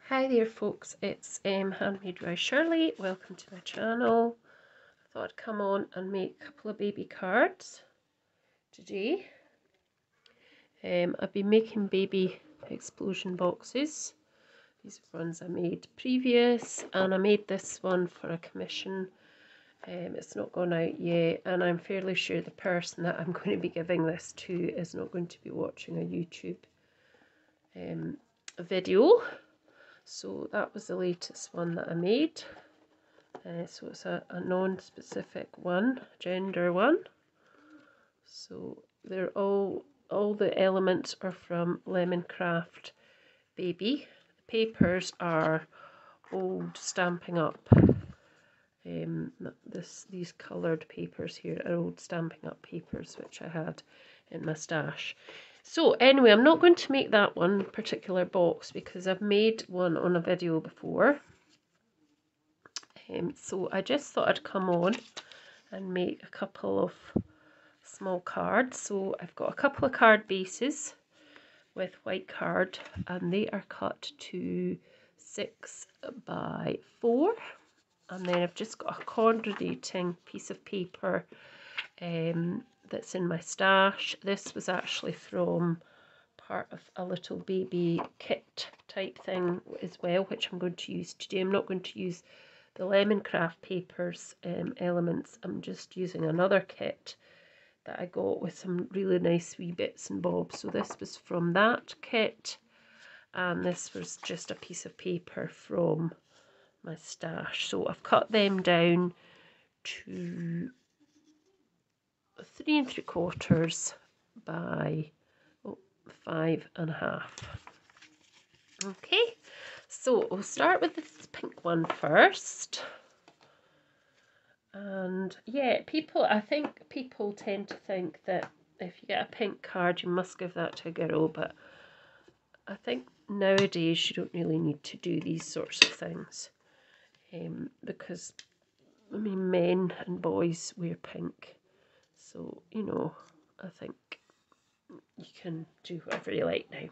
Hi there folks, it's Handmade by Shirley. Welcome to my channel. I thought I'd come on and make a couple of baby cards today. I've been making baby explosion boxes. These are ones I made previous, and I made this one for a commission. It's not gone out yet, and I'm fairly sure the person that I'm going to be giving this to is not going to be watching a YouTube video. So that was the latest one that I made. So it's a non-specific one, gender one. So they're all the elements are from Lemoncraft Baby. The papers are old Stampin' Up. These coloured papers here are old Stampin' Up papers which I had in my stash. So anyway, I'm not going to make that one particular box because I've made one on a video before. So I just thought I'd come on and make a couple of small cards. So I've got a couple of card bases with white card, and they are cut to 6 by 4. And then I've just got a coordinating piece of paper that's in my stash. This was actually from part of a little baby kit type thing as well, which I'm going to use today. I'm not going to use the Lemoncraft papers elements. I'm just using another kit that I got with some really nice wee bits and bobs. So this was from that kit, and this was just a piece of paper from my stash. So I've cut them down to 3 3/4 by 5.5. Okay, so we'll start with this pink one first. And yeah, I think people tend to think that if you get a pink card, you must give that to a girl, but I think nowadays you don't really need to do these sorts of things. Because, I mean, men and boys wear pink. So, you know, I think you can do whatever you like now.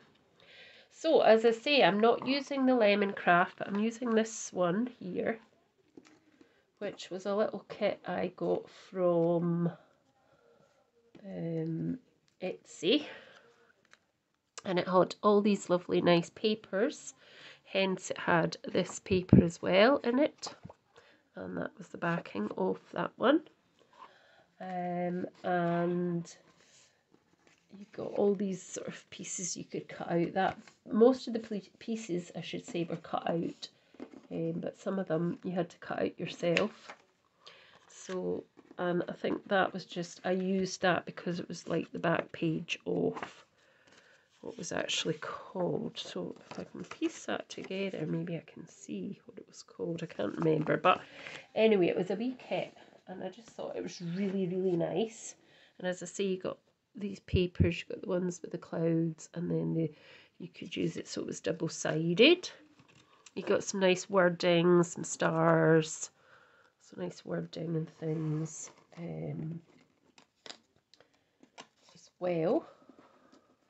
So, as I say, I'm not using the Lemoncraft, but I'm using this one here, which was a little kit I got from Etsy. And it had all these lovely nice papers. Hence, it had this paper as well in it. And that was the backing of that one. And you've got all these sort of pieces you could cut out. That most of the pieces, I should say, were cut out, but some of them you had to cut out yourself. So, and I think that was just, I used that because it was like the back page of what was actually called. So if I can piece that together, maybe I can see what it was called. I can't remember, but anyway, it was a wee kit, and I just thought it was really, really nice. And as I say, you got these papers, you got the ones with the clouds, and then you could use it so it was double-sided. You got some nice wording, some stars, some nice wording and things as well.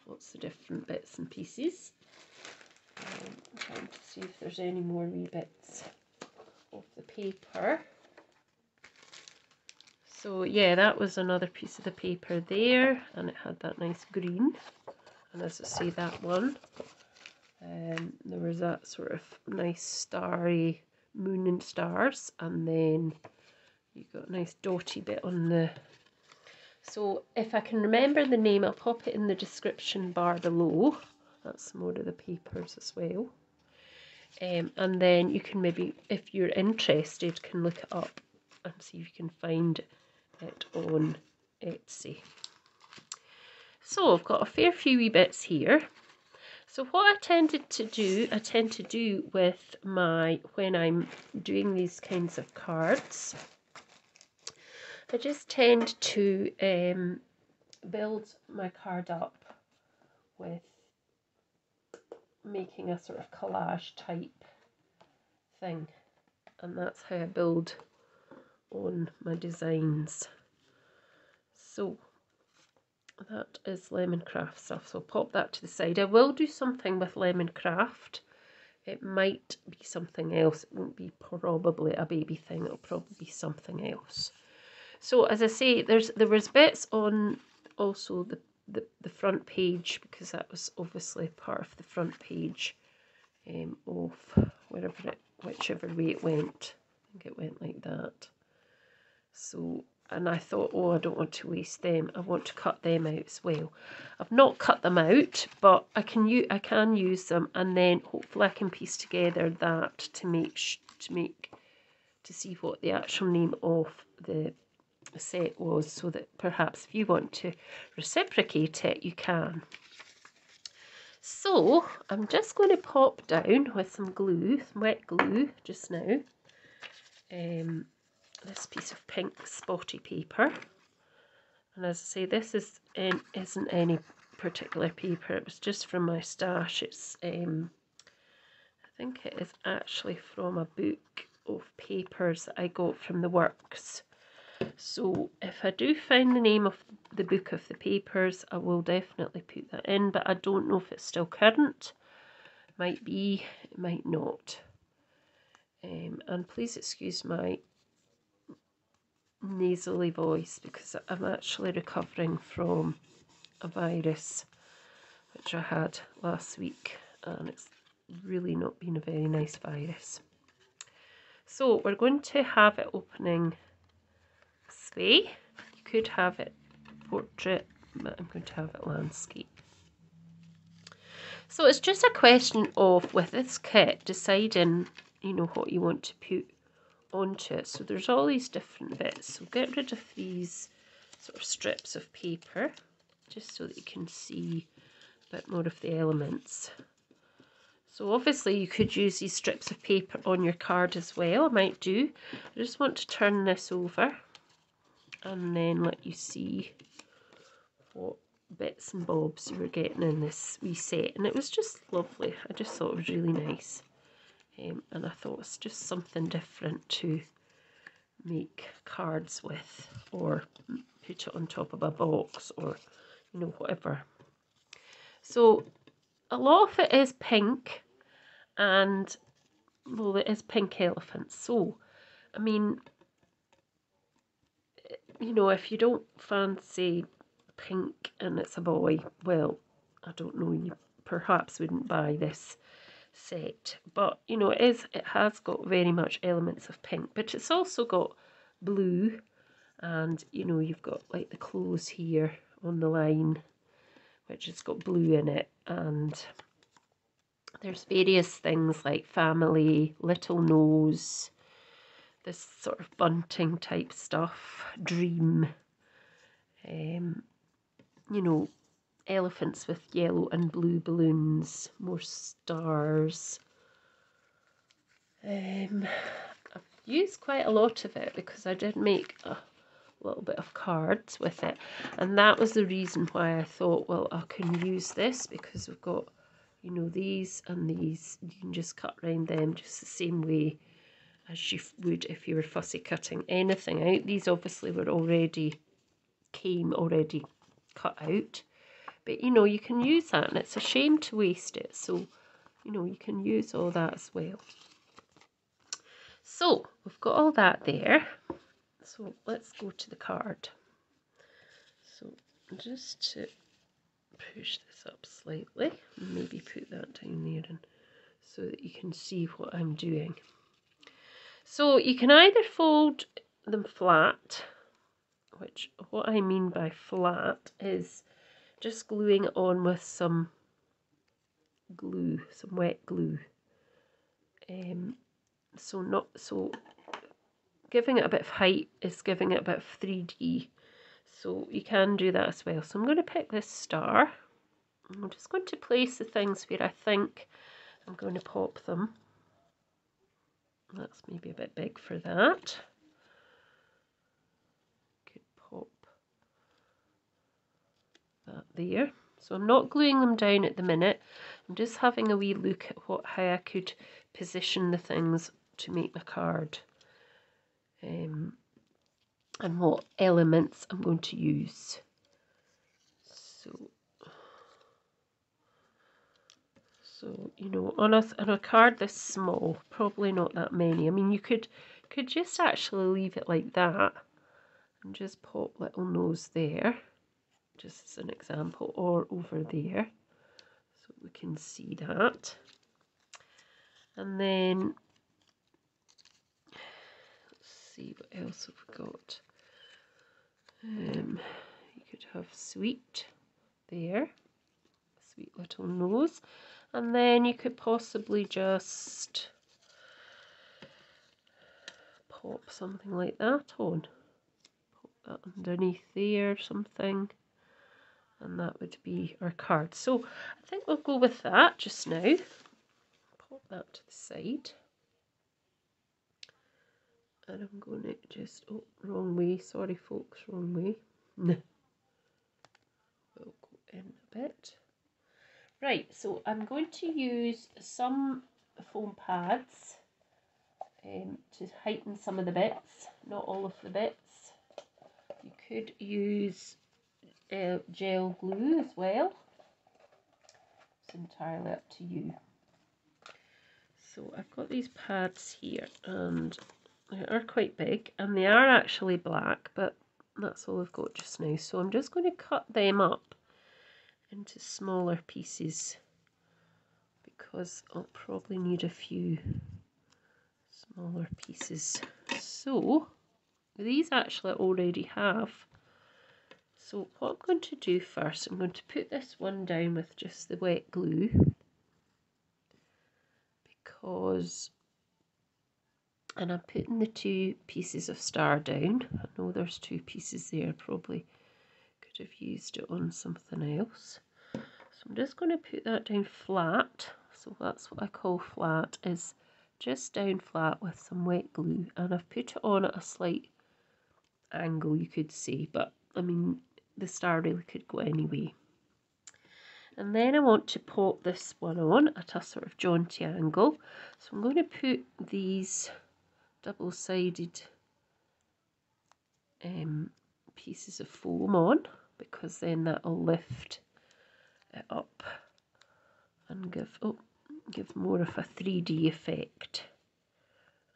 Lots of different bits and pieces. I'm trying to see if there's any more wee bits of the paper. So yeah, that was another piece of the paper there, and it had that nice green. And as I say, that one, there was that sort of nice starry moon and stars, and then you got a nice dotty bit on the. So if I can remember the name, I'll pop it in the description bar below. That's more of the papers as well. And then you can maybe, if you're interested, can look it up and see if you can find it on Etsy. So I've got a fair few wee bits here. So what I tend to do with when I'm doing these kinds of cards, I just tend to build my card up with making a sort of collage type thing, and that's how I build on my designs. So that is Lemoncraft stuff, so I'll pop that to the side. I will do something with Lemoncraft It might be something else. It won't be probably a baby thing. It'll probably be something else. So as I say, there was bits on also the front page, because that was obviously part of the front page of whichever way it went. I think it went like that. So, and I thought, oh, I don't want to waste them. I want to cut them out as well. I've not cut them out, but I can use them, and then hopefully I can piece together that to see what the actual name of the set was, so that perhaps if you want to reciprocate it, you can. So I'm just going to pop down with some glue, some wet glue just now, this piece of pink spotty paper. And as I say, this isn't any particular paper, it was just from my stash. It's I think it is actually from a book of papers that I got from the works. So if I do find the name of the book of the papers, I will definitely put that in, but I don't know if it's still current. It might be, it might not. And please excuse my nasally voice, because I'm actually recovering from a virus which I had last week, and it's really not been a very nice virus. So we're going to have it opening this way. You could have it portrait, but I'm going to have it landscape. So it's just a question of, with this kit, deciding, you know, what you want to put onto it. So there's all these different bits. So get rid of these sort of strips of paper, just so that you can see a bit more of the elements. So obviously you could use these strips of paper on your card as well. I might do. I just want to turn this over and then let you see what bits and bobs you were getting in this wee set. And it was just lovely. I just thought it was really nice. And I thought it's just something different to make cards with, or put it on top of a box, or, you know, whatever. So a lot of it is pink, and well, it is pink elephants. So I mean, you know, if you don't fancy pink and it's a boy, well, I don't know, you perhaps wouldn't buy this set. But you know, it has got very much elements of pink, but it's also got blue, and you know, you've got like the clothes here on the line, which has got blue in it, and there's various things like family, little nose, this sort of bunting type stuff, dream, you know, elephants with yellow and blue balloons, more stars. I've used quite a lot of it because I did make a little bit of cards with it, and that was the reason why I thought, well, I can use this, because we've got, you know, these and these. You can just cut around them just the same way as you would if you were fussy cutting anything out. These obviously came already cut out, but you know, you can use that, and it's a shame to waste it. So, you know, you can use all that as well. So we've got all that there. So let's go to the card. So just to push this up slightly, and maybe put that down there, and so that you can see what I'm doing. So you can either fold them flat, which what I mean by flat is just gluing it on with some glue, some wet glue. So giving it a bit of height is giving it a bit of 3D. So you can do that as well. So I'm going to pick this star. I'm just going to place the things where I think I'm going to pop them. That's maybe a bit big for that. Could pop that there. So I'm not gluing them down at the minute. I'm just having a wee look at how I could position the things to make my card, and what elements I'm going to use. So, you know, on a card this small, probably not that many. I mean, you could just actually leave it like that and just pop little nose there, just as an example, or over there, so we can see that. And then, let's see what else have we got. You could have sweet there, sweet little nose, and then you could possibly just pop something like that on. Pop that underneath there, something, and that would be our card. So I think we'll go with that just now. Pop that to the side. And I'm going to just, oh, wrong way, sorry folks, wrong way. We'll go in a bit. Right, so I'm going to use some foam pads to heighten some of the bits, not all of the bits. You could use gel glue as well. It's entirely up to you. So I've got these pads here, and they are quite big, and they are actually black, but that's all I've got just now. So I'm just going to cut them up into smaller pieces, because I'll probably need a few smaller pieces. So these actually already have. So what I'm going to do first, I'm going to put this one down with just the wet glue, because, and I'm putting the 2 pieces of star down. I know there's 2 pieces there, probably could have used it on something else. So I'm just going to put that down flat. So that's what I call flat, is just down flat with some wet glue, and I've put it on at a slight angle, you could say, but I mean the star really could go anyway. And then I want to pop this one on at a sort of jaunty angle, so I'm going to put these double-sided pieces of foam on, because then that'll lift it up and give more of a 3D effect,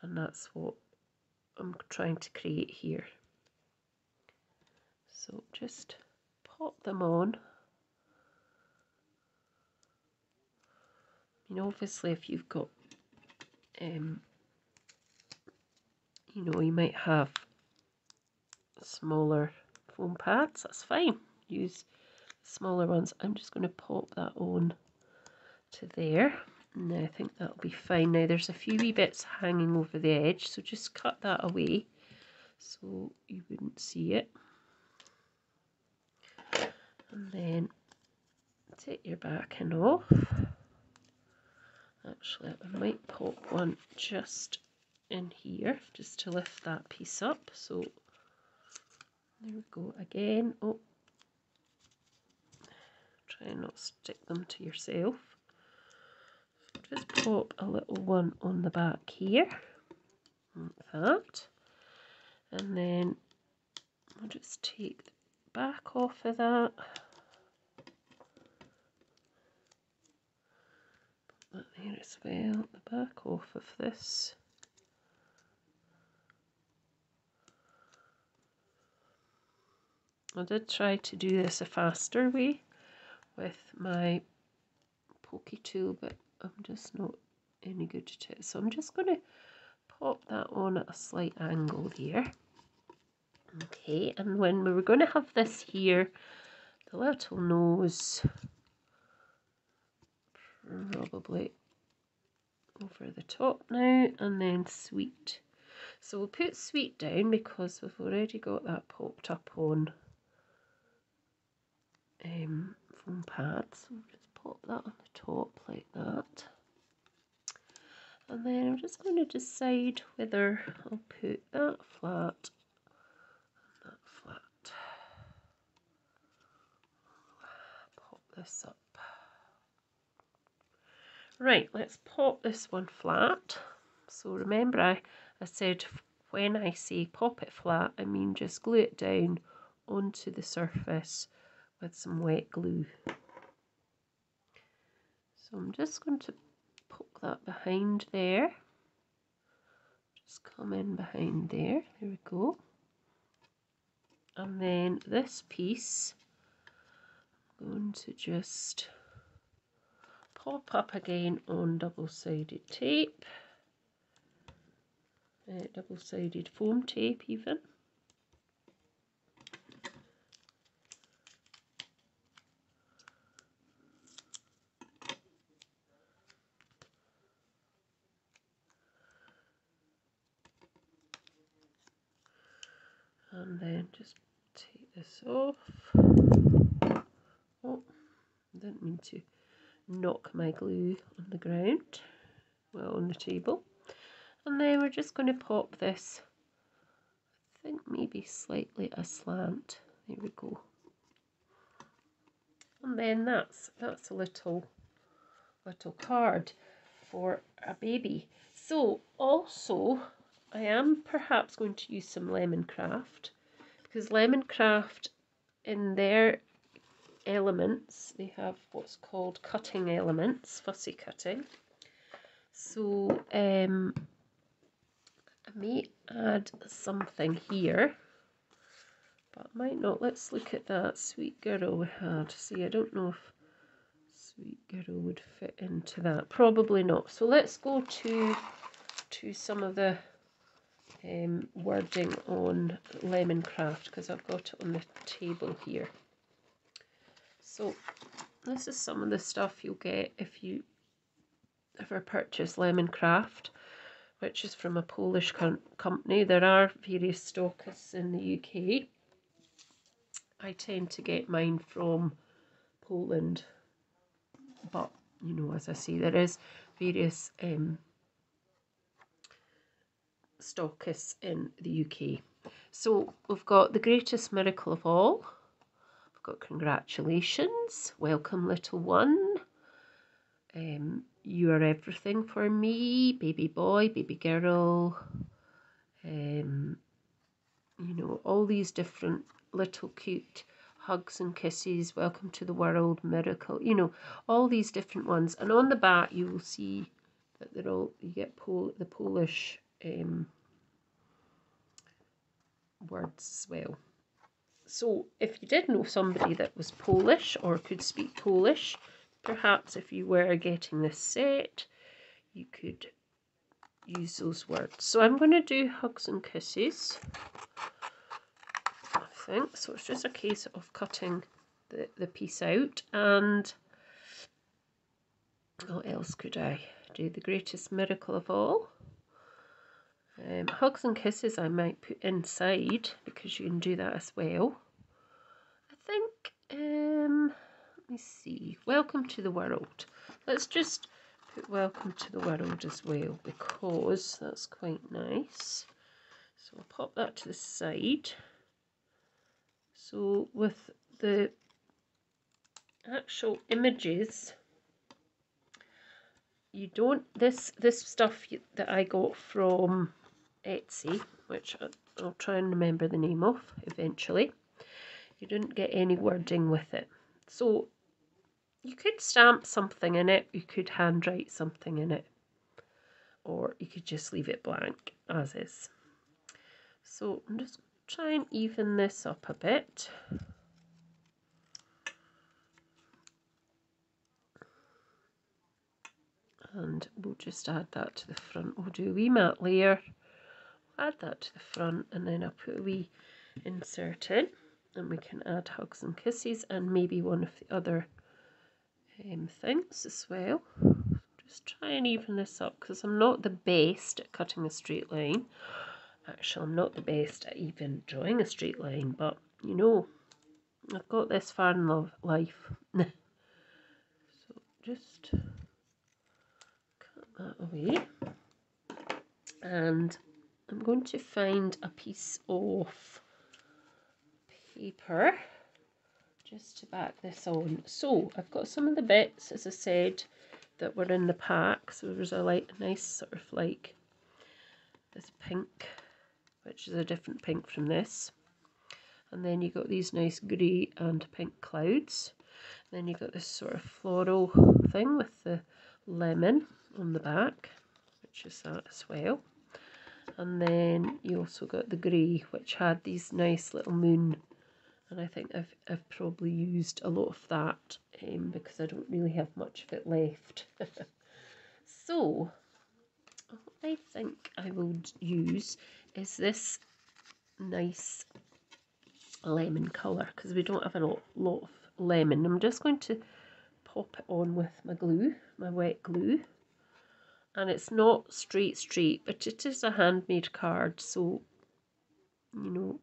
and that's what I'm trying to create here. So just pop them on. I mean, obviously if you've got you know, you might have smaller foam pads, that's fine, use smaller ones. I'm just going to pop that on to there. Now I think that'll be fine. Now there's a few wee bits hanging over the edge, so just cut that away so you wouldn't see it. And then take your backing off. Actually, I might pop one just in here just to lift that piece up. So there we go again. Oh, try and not stick them to yourself. Just pop a little one on the back here, like that, and then I'll just take the back off of that, put that there as well, the back off of this. I did try to do this a faster way with my pokey tool, but I'm just not any good at it. So I'm just going to pop that on at a slight angle there. Okay, and when we were going to have this here, the little nose, probably over the top now, and then sweet. So we'll put sweet down because we've already got that popped up on foam pads. So we'll just pop that on the top like that. And then I'm just going to decide whether I'll put that flat and that flat. Pop this up. Right, let's pop this one flat. So remember I said when I say pop it flat, I mean just glue it down onto the surface with some wet glue. So I'm just going to poke that behind there. Just come in behind there. There we go. And then this piece, I'm going to just pop up again on double-sided tape. Double-sided foam tape even. And then just take this off. Oh, I didn't mean to knock my glue on the ground, well, on the table. And then we're just going to pop this, I think maybe slightly aslant. There we go. And then that's a little card for a baby. So also I am perhaps going to use some LemonCraft, because LemonCraft in their elements, they have what's called cutting elements, fussy cutting. So I may add something here, but I might not. Let's look at that Sweet Girl we had. See, I don't know if Sweet Girl would fit into that. Probably not. So let's go to some of the wording on LemonCraft, because I've got it on the table here. So this is some of the stuff you'll get if you ever purchase LemonCraft, which is from a Polish company. There are various stockists in the UK. I tend to get mine from Poland, but you know, as I say, there is various stockists in the UK. So we've got The Greatest Miracle of All. We've got Congratulations, Welcome Little One, You Are Everything for Me, Baby Boy, Baby Girl, you know, all these different little cute Hugs and Kisses, Welcome to the World, Miracle, you know, all these different ones. And on the back you will see that they're all, you get the Polish words as well. So if you did know somebody that was Polish or could speak Polish, perhaps if you were getting this set, you could use those words. So I'm going to do Hugs and Kisses, I think. So it's just a case of cutting the piece out. And what else could I do? The Greatest Miracle of All. Hugs and Kisses I might put inside, because you can do that as well. I think, let me see, Welcome to the World. Let's just put Welcome to the World as well, because that's quite nice. So I'll pop that to the side. So with the actual images, you don't, this stuff that I got from Etsy, which I'll try and remember the name of eventually, you didn't get any wording with it. So you could stamp something in it, you could handwrite something in it, or you could just leave it blank as is. So I'm just try and even this up a bit. And we'll just add that to the front. We'll do a wee matte layer, add that to the front, and then I'll put a wee insert in, and we can add Hugs and Kisses and maybe one of the other things as well. Just try and even this up, because I'm not the best at cutting a straight line. Actually, I'm not the best at even drawing a straight line, but you know, I've got this far in life. So just cut that away, and I'm going to find a piece of paper just to back this on. So I've got some of the bits, as I said, that were in the pack. So there's a nice sort of like this pink, which is a different pink from this, and then you got these nice grey and pink clouds. Then you got this sort of floral thing with the lemon on the back, which is that as well. And then you also got the grey, which had these nice little moon. And I think I've probably used a lot of that because I don't really have much of it left. So what I think I will use is this nice lemon colour, because we don't have a lot of lemon. I'm just going to pop it on with my glue, my wet glue. And it's not straight, but it is a handmade card, so, you know,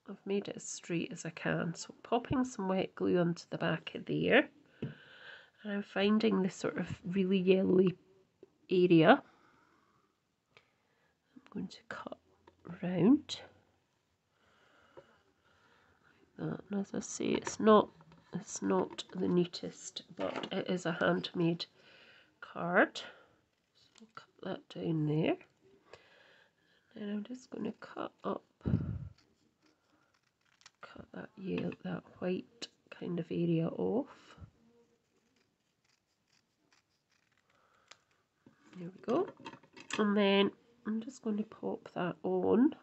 I've made it as straight as I can. So popping some wet glue onto the back of there. And I'm finding this sort of really yellowy area. I'm going to cut round. Like that. And as I say, it's not the neatest, but it is a handmade card. So I'll cut that down there. And I'm just going to cut that white kind of area off. There we go. And then I'm just going to pop that on.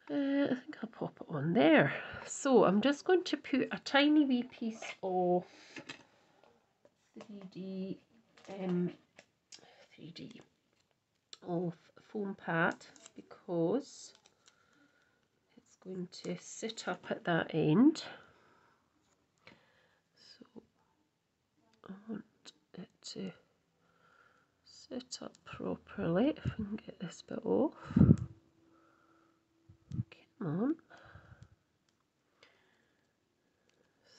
I think I'll pop it on there. So I'm just going to put a tiny wee piece of 3D of foam pad, because it's going to sit up at that end. So I want it to sit up properly. If we can get this bit off. Come on.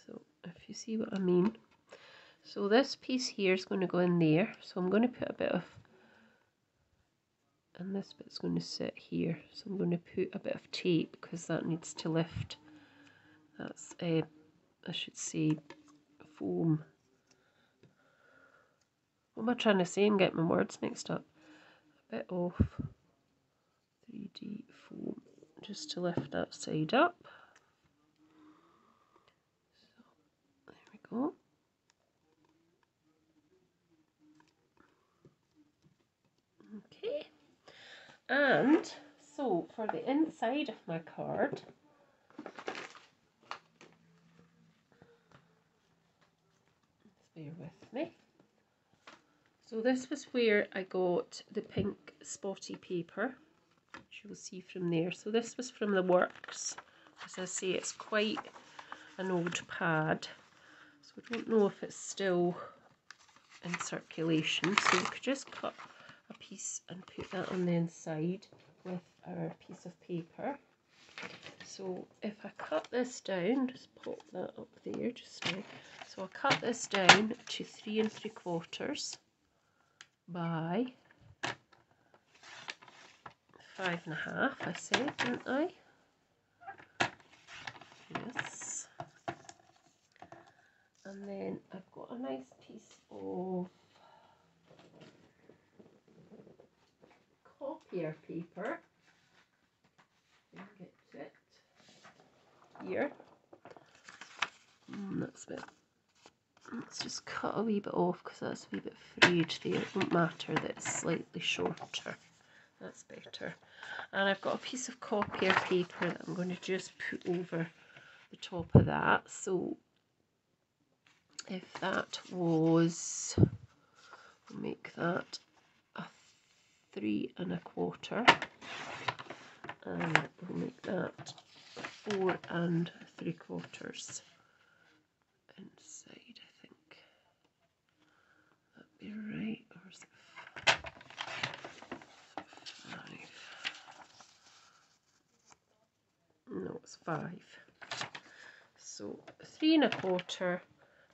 So if you see what I mean. So this piece here is going to go in there. So I'm going to put a bit of, and this bit's going to sit here. So I'm going to put a bit of tape, because that needs to lift. That's, I should say, foam. What am I trying to say? I'm getting my words mixed up. A bit of 3D foam, just to lift that side up. So there we go. Okay. And so for the inside of my card, bear with me. So this was where I got the pink spotty paper, which you'll see from there. So this was from the works. As I say, it's quite an old pad, so I don't know if it's still in circulation. So we could just cut a piece and put that on the inside with our piece of paper. So if I cut this down, just pop that up there just now. So I'll cut this down to 3 3/4 by 5.5, I said, didn't I? Yes. And then I've got a nice piece of copier paper. Get it here. That's a bit. Let's just cut a wee bit off, because that's a wee bit frayed there. It won't matter that it's slightly shorter. That's better. And I've got a piece of copier paper that I'm going to just put over the top of that. So if that was, we'll make that a 3 1/4, and we'll make that 4 3/4 inside, I think. That'd be right, or is it 5? No, it's 5. So 3 1/4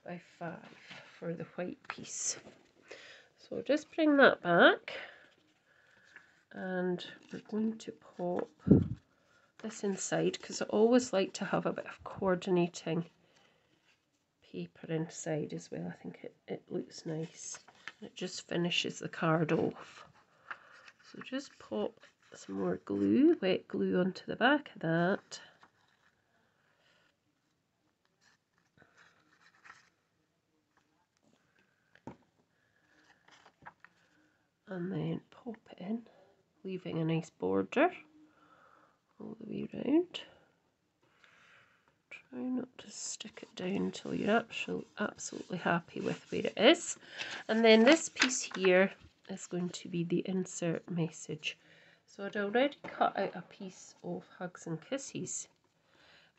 by 5 for the white piece. So just bring that back, and we're going to pop this inside, because I always like to have a bit of coordinating paper inside as well. I think it looks nice. It just finishes the card off. So just pop some more glue, wet glue, onto the back of that. and then pop it in, leaving a nice border all the way around. Try not to stick it down until you're absolutely happy with where it is. And then this piece here is going to be the insert message. So I'd already cut out a piece of Hugs and Kisses,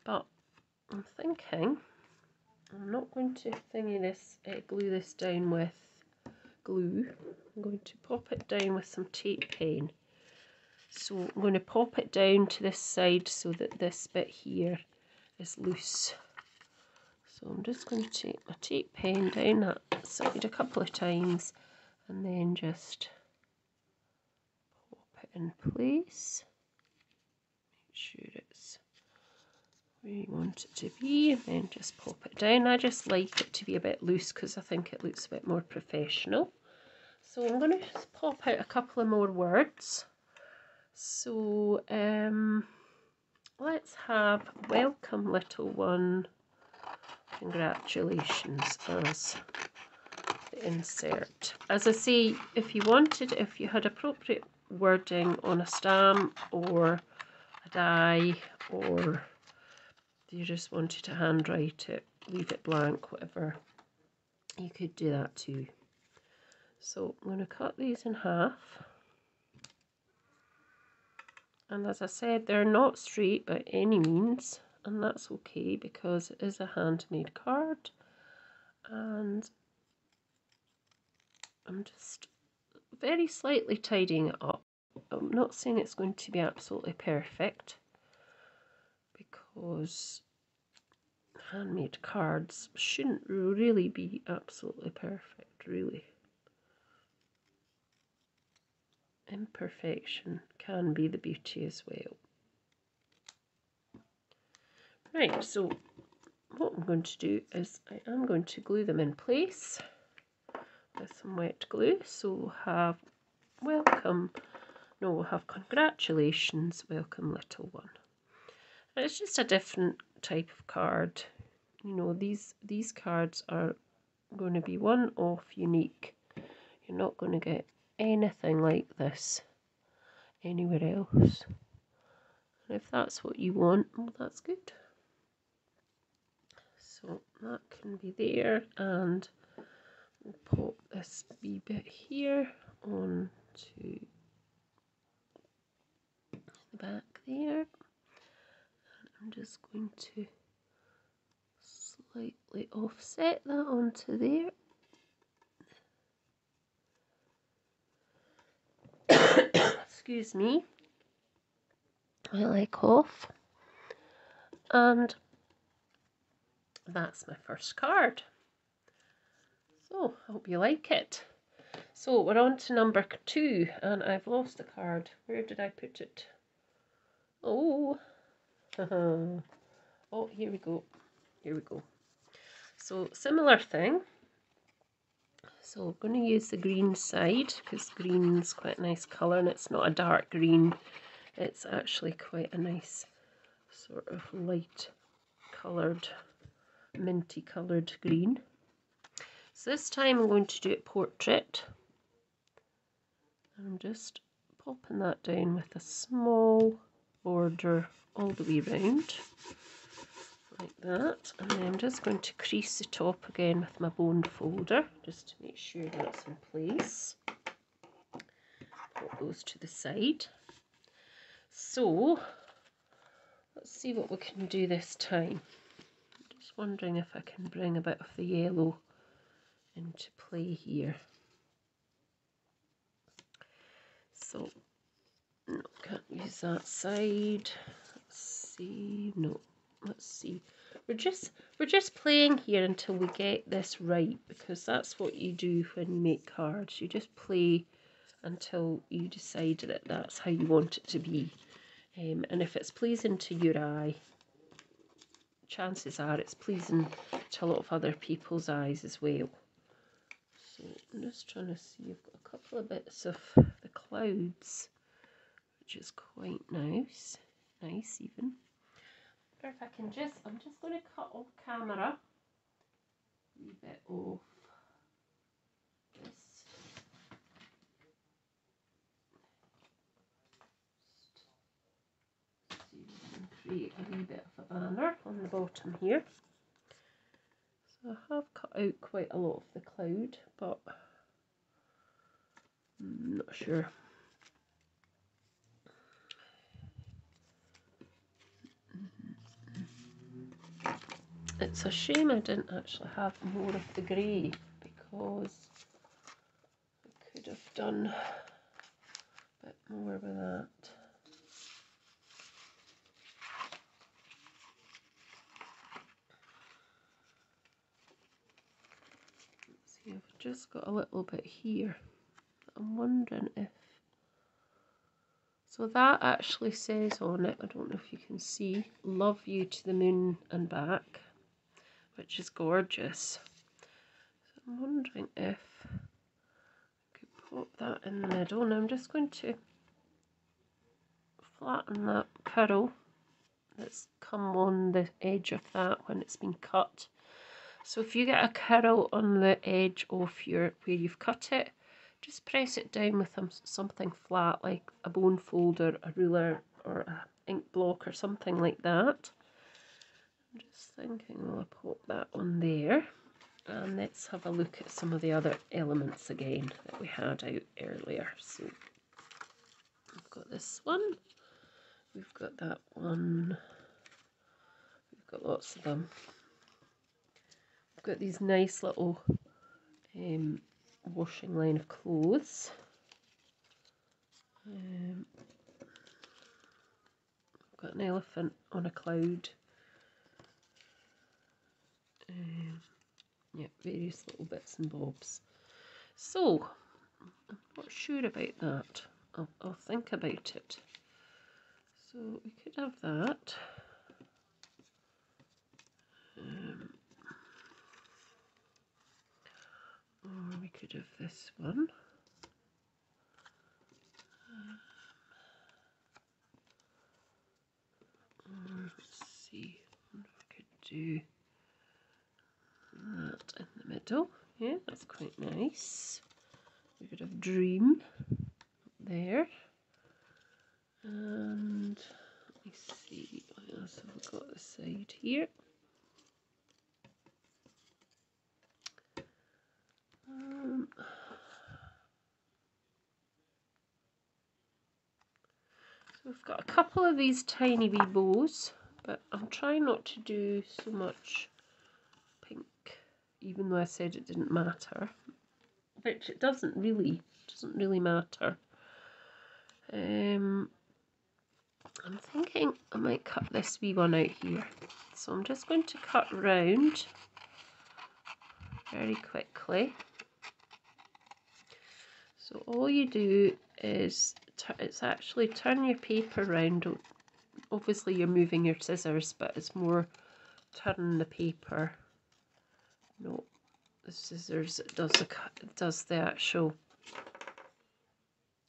but I'm thinking I'm not going to glue this down with glue. I'm going to pop it down with some tape pen. So I'm going to pop it down to this side so that this bit here is loose. So I'm just going to take my tape pen down that side a couple of times and then just pop it in place. Make sure it's where you want it to be, and then just pop it down. I just like it to be a bit loose because I think it looks a bit more professional. So I'm going to just pop out a couple of more words. So let's have welcome little one, congratulations as the insert. As I say, if you had appropriate wording on a stamp or a die, or you just wanted to handwrite it, leave it blank, whatever, you could do that too. So I'm going to cut these in half. And as I said, they're not straight by any means, and that's okay because it is a handmade card. And I'm just very slightly tidying it up. I'm not saying it's going to be absolutely perfect because handmade cards shouldn't really be absolutely perfect, really. Imperfection can be the beauty as well. Right, so what I'm going to do is I am going to glue them in place with some wet glue. So we'll have we'll have congratulations, welcome little one. And it's just a different type of card. You know, these cards are going to be one-off, unique. You're not going to get anything like this anywhere else. And if that's what you want, well, that's good. So that can be there, and we'll pop this wee bit here onto the back there. And I'm just going to slightly offset that onto there. Excuse me, while I cough. And that's my first card. So I hope you like it. So we're on to number 2, and I've lost the card. Where did I put it? Oh, oh, here we go. Here we go. So similar thing. So I'm going to use the green side because green's quite a nice colour, and it's not a dark green. It's actually quite a nice sort of light coloured, minty coloured green. So this time I'm going to do it portrait. I'm just popping that down with a small border all the way around, like that. And then I'm just going to crease the top again with my bone folder, just to make sure that's in place. Put those to the side. So let's see what we can do this time. I'm just wondering if I can bring a bit of the yellow into play here. So, no, can't use that side. Let's see, no, let's see. We're just playing here until we get this right, because that's what you do when you make cards. You just play until you decide that that's how you want it to be. And if it's pleasing to your eye, chances are it's pleasing to a lot of other people's eyes as well. So I'm just trying to see, I've got a couple of bits of the clouds, which is quite nice even. Or if I can I'm just going to cut off camera a wee bit off this create a wee bit of a banner on the bottom here. So I have cut out quite a lot of the cloud, but I'm not sure. It's a shame I didn't actually have more of the grey, because I could have done a bit more with that. Let's see, I've just got a little bit here. I'm wondering if... So that actually says on it, I don't know if you can see, love you to the moon and back, which is gorgeous. So I'm wondering if I could pop that in the middle, and I'm just going to flatten that curl that's come on the edge of that when it's been cut. So if you get a curl on the edge of where you've cut it, just press it down with something flat like a bone folder, a ruler, or an ink block or something like that. I'm just thinking I'll pop that on there. And let's have a look at some of the other elements again that we had out earlier. So we've got this one, we've got that one, we've got lots of them. We've got these nice little washing line of clothes. I've got an elephant on a cloud. Yeah, various little bits and bobs. So, I'm not sure about that. I'll think about it. So, we could have that. Or we could have this one. Let's see, I wonder if I could do that in the middle. Yeah, that's quite nice. We could have dream there. And let me see, what else have we got this side here? So we've got a couple of these tiny wee bows, but I'm trying not to do so much pink, even though I said it didn't matter, which it doesn't really matter. I'm thinking I might cut this wee one out here. So I'm just going to cut round very quickly. So all you do is, it's actually turn your paper round. Obviously you're moving your scissors, but it's more turn the paper, not the scissors. It does the actual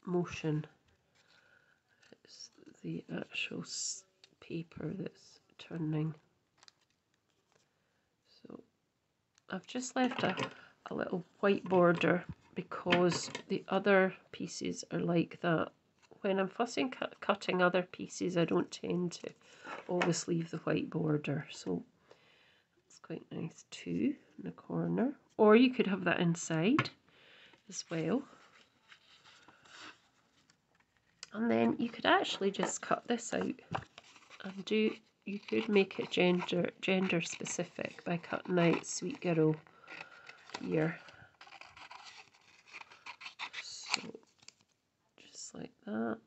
motion. It's the actual paper that's turning. So I've just left a little white border because the other pieces are like that. When I'm fussing cutting other pieces, I don't tend to always leave the white border. So it's quite nice too in the corner. Or you could have that inside as well. And then you could actually just cut this out and you could make it gender specific by cutting out Sweet Girl here. So just like that.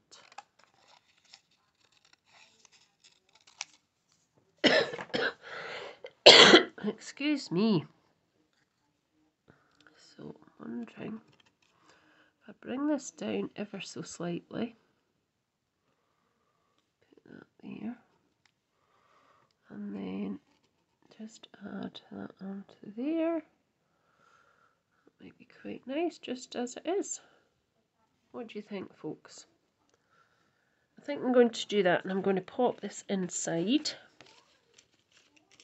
Excuse me. So I'm wondering if I bring this down ever so slightly, put that there, and then just add that onto there. That might be quite nice just as it is. What do you think, folks? I think I'm going to do that, and I'm going to pop this inside.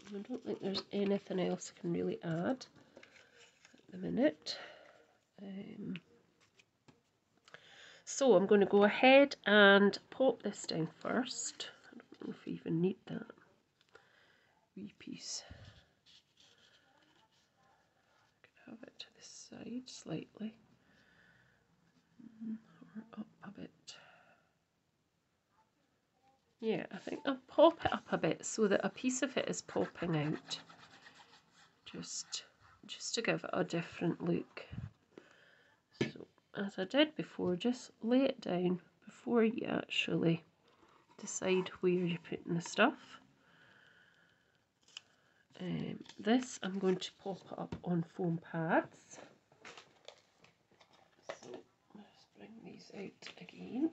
I don't think there's anything else I can really add at the minute. So I'm going to go ahead and pop this down first. I don't don't know if we even need that wee piece. I could have it to the side slightly, or up a bit. Yeah, I think I'll pop it up a bit so that a piece of it is popping out, just to give it a different look. So, as I did before, just lay it down before you actually decide where you're putting the stuff. This I'm going to pop it up on foam pads. So let's bring these out again.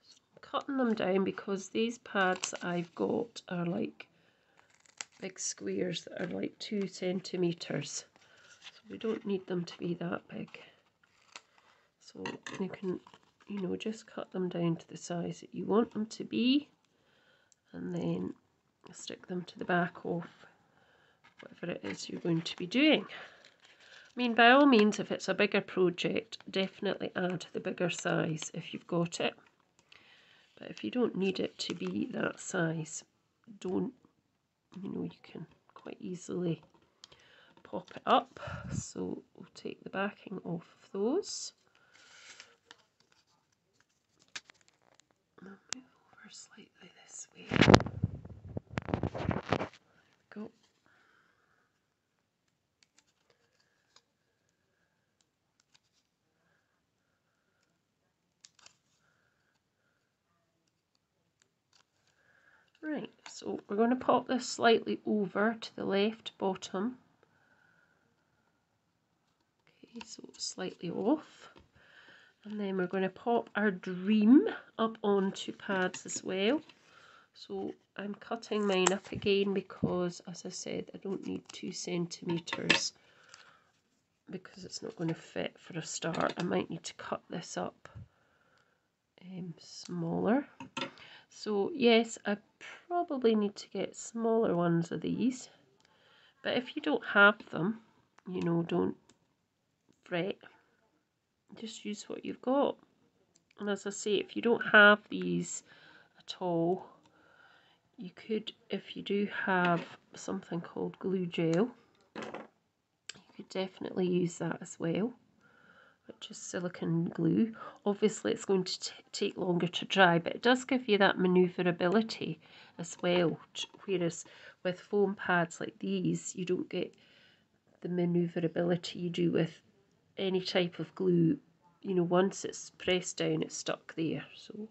So I'm cutting them down because these pads I've got are like big squares that are like 2 centimeters. So we don't need them to be that big. So you can, you know, just cut them down to the size that you want them to be, and then stick them to the back of whatever it is you're going to be doing. I mean, by all means, if it's a bigger project, definitely add the bigger size if you've got it. But if you don't need it to be that size, don't, you know, you can quite easily pop it up. So we'll take the backing off of those. I'll move over slightly this way. There we go. Right, so we're going to pop this slightly over to the left bottom. Okay, so it's slightly off. And then we're going to pop our dream up onto pads as well. So I'm cutting mine up again because, as I said, I don't need 2 centimeters because it's not going to fit for a start. I might need to cut this up smaller. So yes, I probably need to get smaller ones of these. But if you don't have them, you know, don't fret. Just use what you've got. And as I say, if you don't have these at all, you could, if you do have something called glue gel, you could definitely use that as well, which is silicone glue. Obviously it's going to take longer to dry, but it does give you that manoeuvrability as well, whereas with foam pads like these you don't get the manoeuvrability you do with any type of glue. You know, once it's pressed down, it's stuck there. So,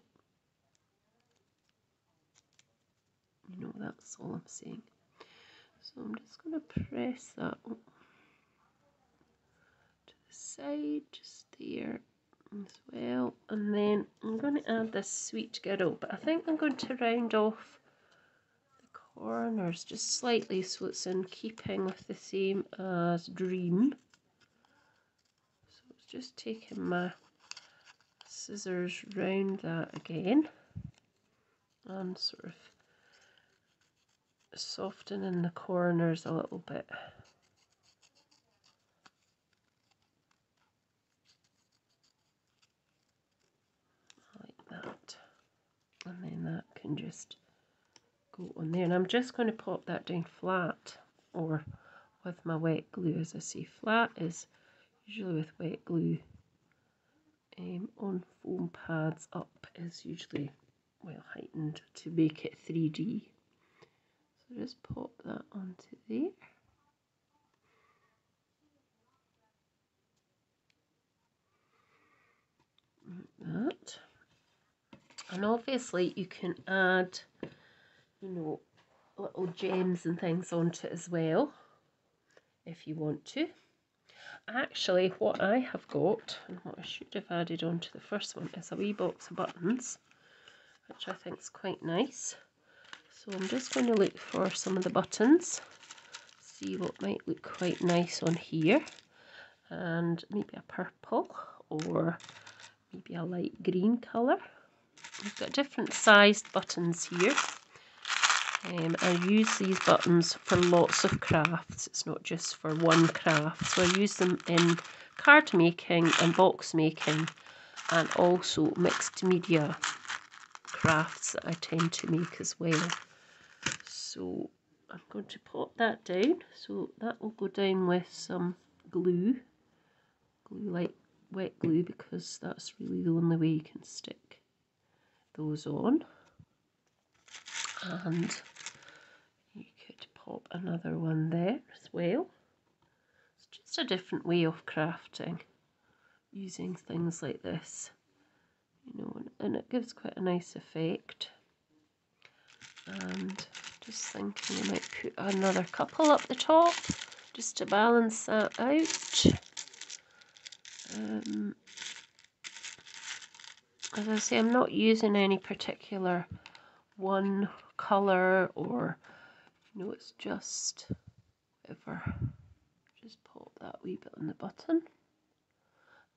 you know, that's all I'm saying. So I'm just going to press that to the side, just there as well. And then I'm going to add this sweet girl, but I think I'm going to round off the corners just slightly so it's in keeping with the same as Dream. So it's just taking my scissors round that again and sort of softening the corners a little bit. Like that. And then that can just go on there. And I'm just going to pop that down flat or with my wet glue. As I say, flat is usually with wet glue. On foam pads, up is usually well heightened to make it 3D. So just pop that onto there. Like that. And obviously you can add, you know, little gems and things onto it as well, if you want to. Actually, what I have got, and what I should have added onto the first one, is a wee box of buttons, which I think is quite nice. So I'm just going to look for some of the buttons, see what might look quite nice on here, and maybe a purple or maybe a light green colour. We've got different sized buttons here. I use these buttons for lots of crafts, it's not just for one craft. So I use them in card making and box making and also mixed media crafts that I tend to make as well. So I'm going to pop that down. So that will go down with some glue like wet glue, because that's really the only way you can stick those on. And you could pop another one there as well. It's just a different way of crafting, using things like this, you know, and it gives quite a nice effect. And just thinking I might put another couple up the top just to balance that out. As I say, I'm not using any particular one colour, or, you know, it's just whatever. Just pop that wee bit on the button.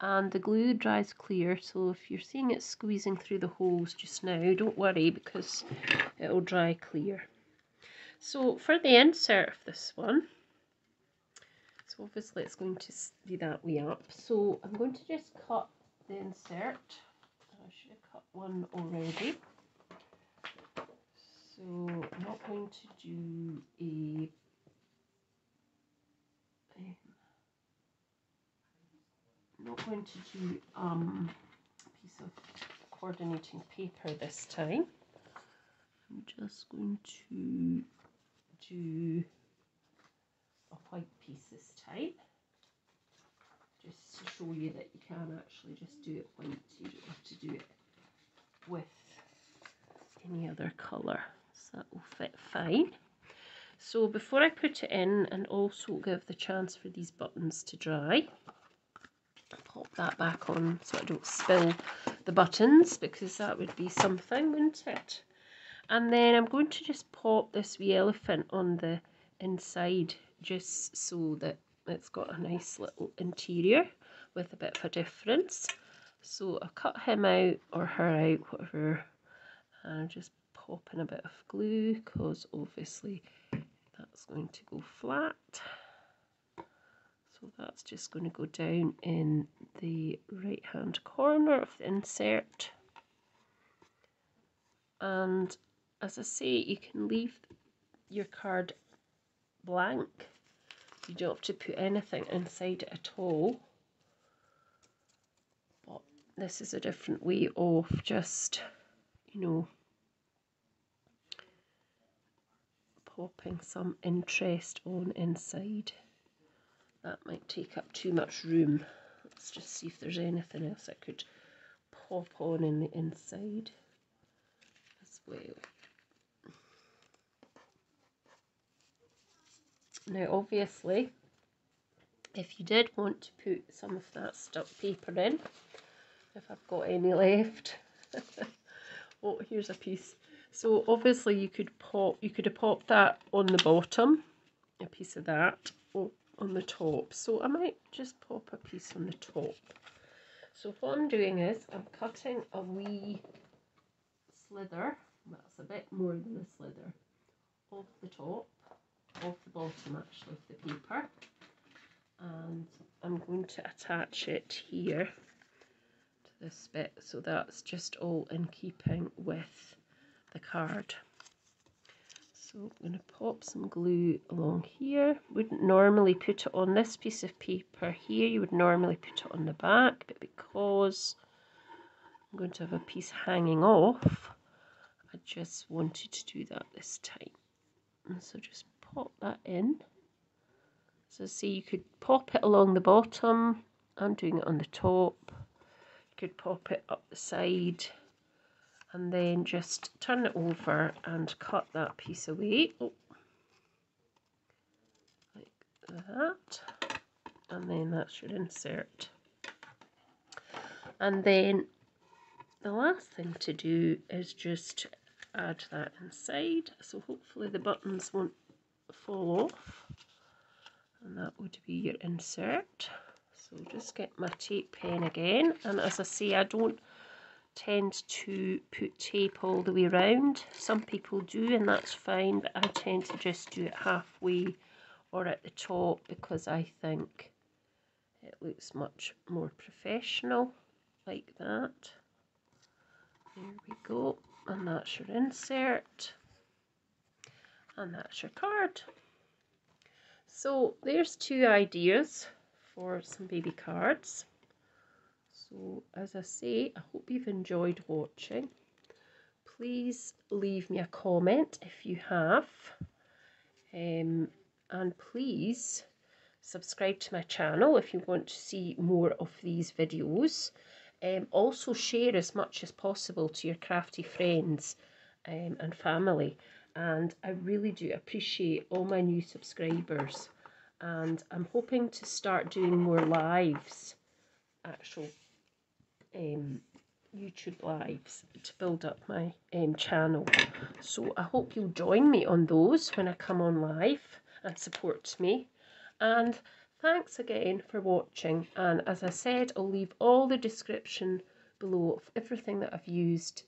And the glue dries clear, so if you're seeing it squeezing through the holes just now, don't worry, because it'll dry clear. So for the insert of this one, so obviously it's going to be that way up, so I'm going to just cut the insert. I should have cut one already. So I'm not going to do a piece of coordinating paper this time. I'm just going to do a white piece this time, just to show you that you can actually just do it white. You don't have to do it with any other colour, so that will fit fine. So before I put it in, and also give the chance for these buttons to dry, pop that back on so I don't spill the buttons, because that would be something, wouldn't it? And then I'm going to just pop this wee elephant on the inside, just so that it's got a nice little interior with a bit of a difference. So I cut him out, or her out, whatever, and I'm just popping a bit of glue, because obviously that's going to go flat. So that's just going to go down in the right hand corner of the insert. And as I say, you can leave your card blank. You don't have to put anything inside it at all. But this is a different way of just, you know, popping some interest on inside. That might take up too much room. Let's just see if there's anything else I could pop on in the inside as well. Now obviously, if you did want to put some of that stuck paper in, if I've got any left, oh, here's a piece. So obviously you could have popped that on the bottom, a piece of that, on the top. So I might just pop a piece on the top. So what I'm doing is I'm cutting a wee slither, that's a bit more than a slither, off the top, off the bottom actually of the paper, and I'm going to attach it here to this bit, so that's just all in keeping with the card. So I'm going to pop some glue along here. Wouldn't normally put it on this piece of paper here, you would normally put it on the back, but because I'm going to have a piece hanging off, I just wanted to do that this time. And so just pop that in. So see, you could pop it along the bottom, I'm doing it on the top. You could pop it up the side, and then just turn it over and cut that piece away. Oh, like that. And then that's your insert. And then the last thing to do is just add that inside. So hopefully the buttons won't fall off. And that would be your insert. So just get my tape pen again. And as I say, I don't tend to put tape all the way around. Some people do, and that's fine, but I tend to just do it halfway or at the top, because I think it looks much more professional. like that. There we go, and that's your insert, and that's your card. So there's 2 ideas for some baby cards. So as I say, I hope you've enjoyed watching. Please leave me a comment if you have, and please subscribe to my channel if you want to see more of these videos. Also share as much as possible to your crafty friends and family, and I really do appreciate all my new subscribers, and I'm hoping to start doing more lives, actual YouTube lives, to build up my channel. So I hope you'll join me on those when I come on live and support me. And thanks again for watching, and as I said, I'll leave all the description below of everything that I've used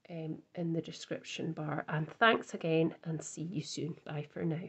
in the description bar. And thanks again, and see you soon. Bye for now.